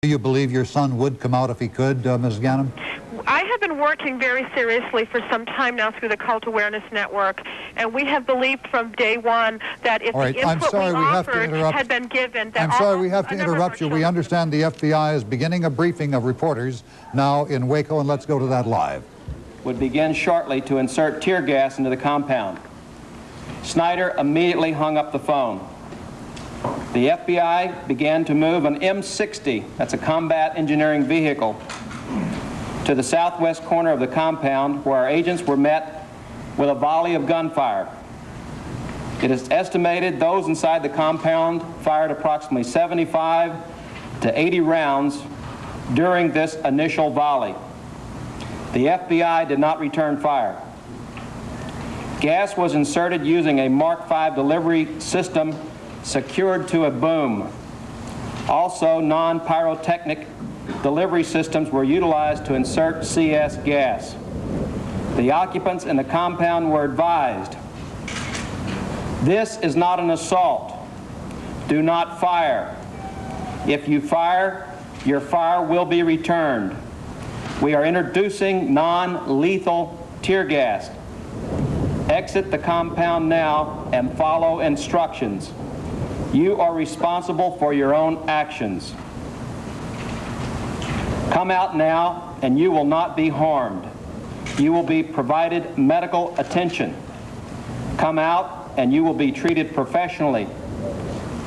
Do you believe your son would come out if he could, Ms. Ganem? I have been working very seriously for some time now through the Cult Awareness Network, and we have believed from day one that if the input we offered had been given... I'm sorry, we have to interrupt you. We understand the FBI is beginning a briefing of reporters now in Waco, and let's go to that live. Would begin shortly to insert tear gas into the compound. Snyder immediately hung up the phone. The FBI began to move an M60, that's a combat engineering vehicle, to the southwest corner of the compound, where our agents were met with a volley of gunfire. It is estimated those inside the compound fired approximately 75 to 80 rounds during this initial volley. The FBI did not return fire. Gas was inserted using a Mark V delivery system secured to a boom. Also, non-pyrotechnic delivery systems were utilized to insert CS gas. The occupants in the compound were advised, this is not an assault. Do not fire. If you fire, your fire will be returned. We are introducing non-lethal tear gas. Exit the compound now and follow instructions. You are responsible for your own actions. Come out now and you will not be harmed. You will be provided medical attention. Come out and you will be treated professionally.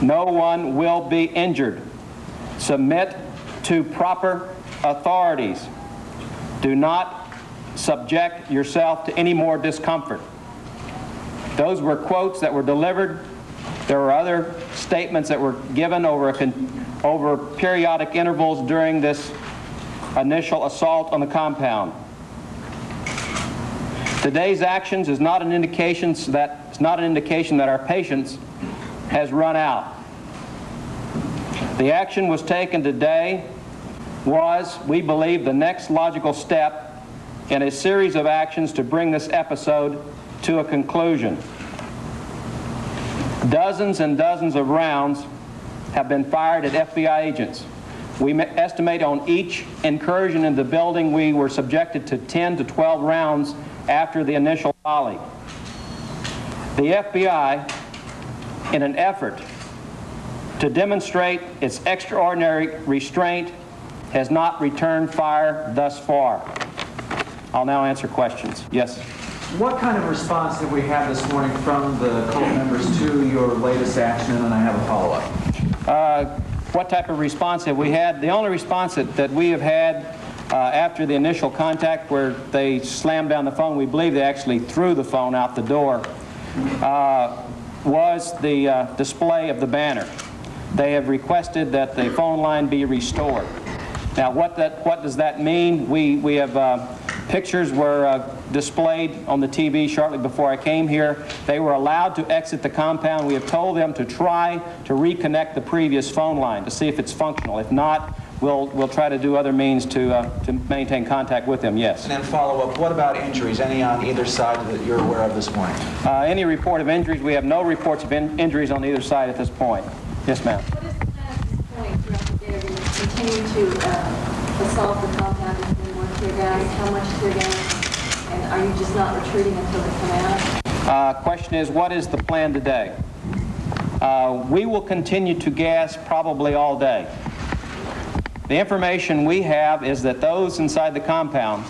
No one will be injured. Submit to proper authorities. Do not subject yourself to any more discomfort. Those were quotes that were delivered. There were other statements that were given over periodic intervals during this initial assault on the compound. Today's actions is not an indication that our patience has run out. The action was taken today was, we believe, the next logical step in a series of actions to bring this episode to a conclusion. Dozens and dozens of rounds have been fired at FBI agents. We estimate on each incursion in the building we were subjected to 10 to 12 rounds after the initial volley. The FBI, in an effort to demonstrate its extraordinary restraint, has not returned fire thus far. I'll now answer questions. Yes? What kind of response did we have this morning from the cult members to your latest action? And then I have a follow-up. What type of response have we had? The only response that we have had after the initial contact, where they slammed down the phone, we believe they actually threw the phone out the door, was the display of the banner. They have requested that the phone line be restored. Now, what does that mean? We have pictures were displayed on the TV shortly before I came here. They were allowed to exit the compound. We have told them to try to reconnect the previous phone line to see if it's functional. If not, we'll try to do other means to maintain contact with them, yes. And then follow up, what about injuries? Any on either side that you're aware of this morning? Any report of injuries? We have no reports of injuries on either side at this point. Yes, ma'am. What is the plan at this point throughout the day? Are you continue to assault the compound with more tear gas? How much tear gas? And are you just not retreating until they come out? Question is, what is the plan today? We will continue to gas probably all day. The information we have is that those inside the compound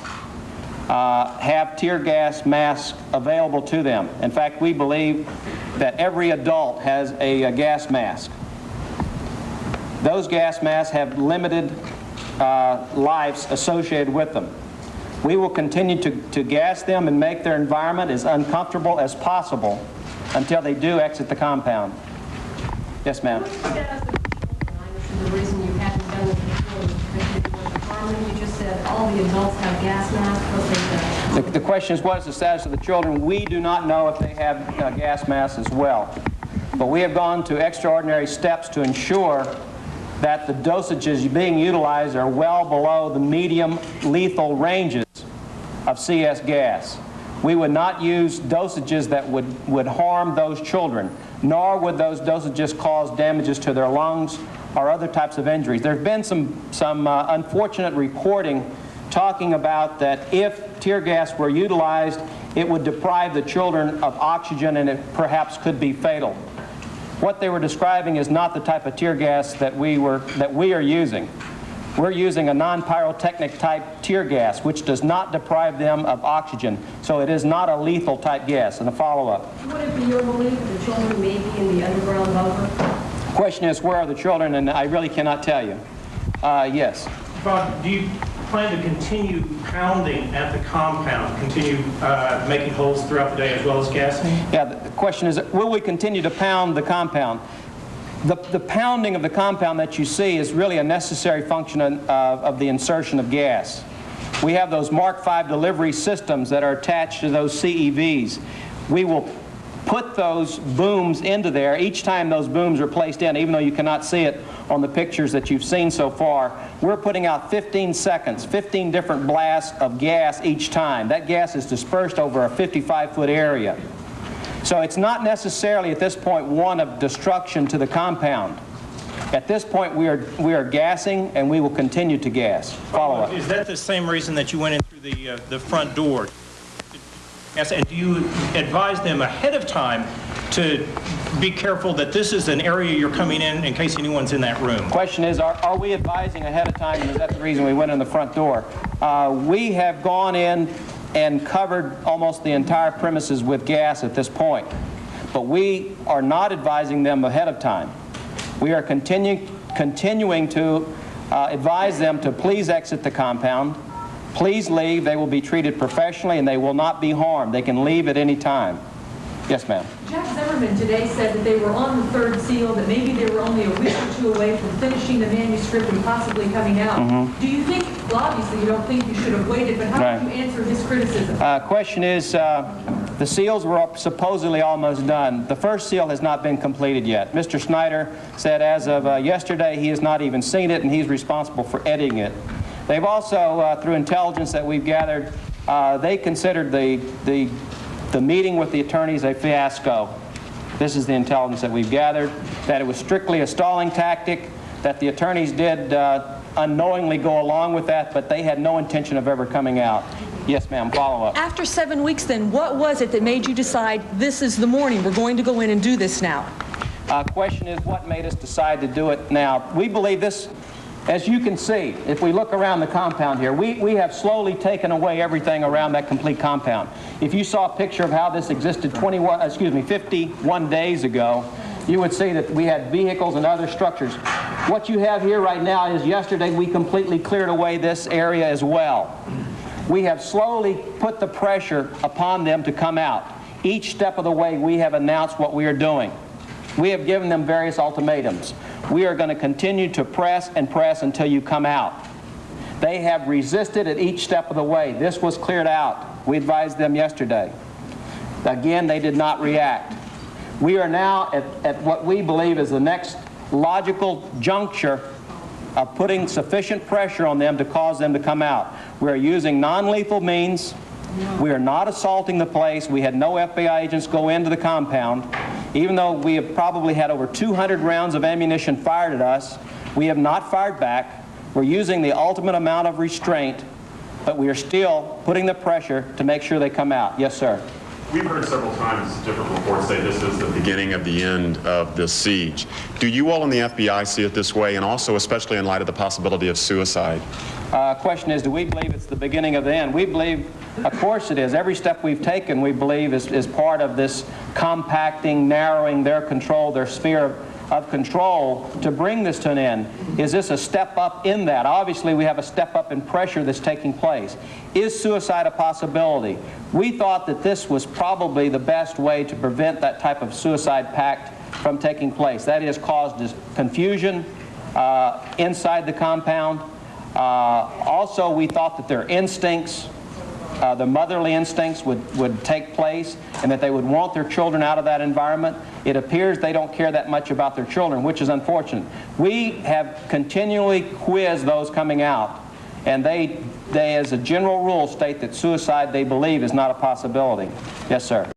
have tear gas masks available to them. In fact, we believe that every adult has a gas mask. Those gas masks have limited lives associated with them. We will continue to gas them and make their environment as uncomfortable as possible until they do exit the compound. Yes, ma'am. The reason you hadn't done it before was the harmony. You just said all the adults have gas masks. The question is, what is the status of the children? We do not know if they have gas masks as well. But we have gone to extraordinary steps to ensure that the dosages being utilized are well below the medium lethal ranges of CS gas. We would not use dosages that would harm those children, nor would those dosages cause damages to their lungs or other types of injuries. There's been some unfortunate reporting talking about that if tear gas were utilized, it would deprive the children of oxygen and it perhaps could be fatal. What they were describing is not the type of tear gas that we are using. We're using a non-pyrotechnic type tear gas, which does not deprive them of oxygen. So it is not a lethal type gas. And a follow-up. Would it be your belief that the children may be in the underground bunker? The question is, where are the children? And I really cannot tell you. Yes. Bob, do you plan to continue pounding at the compound, continue making holes throughout the day as well as gassing? Yeah, the question is, will we continue to pound the compound? The pounding of the compound that you see is really a necessary function of the insertion of gas. We have those Mark V delivery systems that are attached to those CEVs. We will put those booms into there each time those booms are placed in, even though you cannot see it on the pictures that you've seen so far. We're putting out 15 seconds, 15 different blasts of gas each time. That gas is dispersed over a 55-foot area. So it's not necessarily at this point one of destruction to the compound. At this point we are gassing and we will continue to gas. Follow up. Is that the same reason that you went in through the front door? Yes, and do you advise them ahead of time to be careful that this is an area you're coming in case anyone's in that room? Question is, are we advising ahead of time, and is that the reason we went in the front door? We have gone in and covered almost the entire premises with gas at this point. But we are not advising them ahead of time. We are continuing to advise them to please exit the compound, please leave. They will be treated professionally and they will not be harmed. They can leave at any time. Yes, ma'am. Jack Zimmerman today said that they were on the third seal, that maybe they were only a week or two away from finishing the manuscript and possibly coming out. Do you think, well, obviously you don't think you should have waited, but how do you answer his criticism? Question is, the seals were supposedly almost done. The first seal has not been completed yet. Mr. Snyder said as of yesterday he has not even seen it and he's responsible for editing it. They've also, through intelligence that we've gathered, they considered the meeting with the attorneys a fiasco. This is the intelligence that we've gathered, that it was strictly a stalling tactic, that the attorneys did unknowingly go along with that, but they had no intention of ever coming out. Yes, ma'am, follow up. After 7 weeks then, what was it that made you decide this is the morning, we're going to go in and do this now? Question is, what made us decide to do it now? We believe this, as you can see, if we look around the compound here, we have slowly taken away everything around that complete compound. If you saw a picture of how this existed 51 days ago, you would see that we had vehicles and other structures. What you have here right now is yesterday we completely cleared away this area as well. We have slowly put the pressure upon them to come out. Each step of the way we have announced what we are doing. We have given them various ultimatums. We are going to continue to press and press until you come out. They have resisted at each step of the way. This was cleared out. We advised them yesterday. Again, they did not react. We are now at what we believe is the next logical juncture of putting sufficient pressure on them to cause them to come out. We are using non-lethal means. We are not assaulting the place. We had no FBI agents go into the compound. Even though we have probably had over 200 rounds of ammunition fired at us, we have not fired back. We're using the ultimate amount of restraint, but we are still putting the pressure to make sure they come out. Yes, sir. We've heard several times different reports say this is the beginning of the end of this siege. Do you all in the FBI see it this way, and also especially in light of the possibility of suicide? Question is, do we believe it's the beginning of the end? We believe, of course it is. Every step we've taken, we believe, is part of this compacting, narrowing their control, their sphere of control to bring this to an end. Is this a step up in that? Obviously, we have a step up in pressure that's taking place. Is suicide a possibility? We thought that this was probably the best way to prevent that type of suicide pact from taking place. That is, caused confusion inside the compound. Also, we thought that their instincts, the motherly instincts would take place and that they would want their children out of that environment. It appears they don't care that much about their children, which is unfortunate. We have continually quizzed those coming out, and they as a general rule, state that suicide, they believe, is not a possibility. Yes, sir.